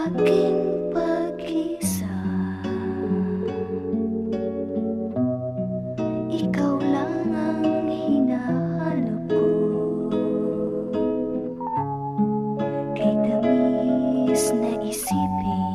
aking pag-isa. Ikaw lang ang hinahanap ko. Kay tamis na isipin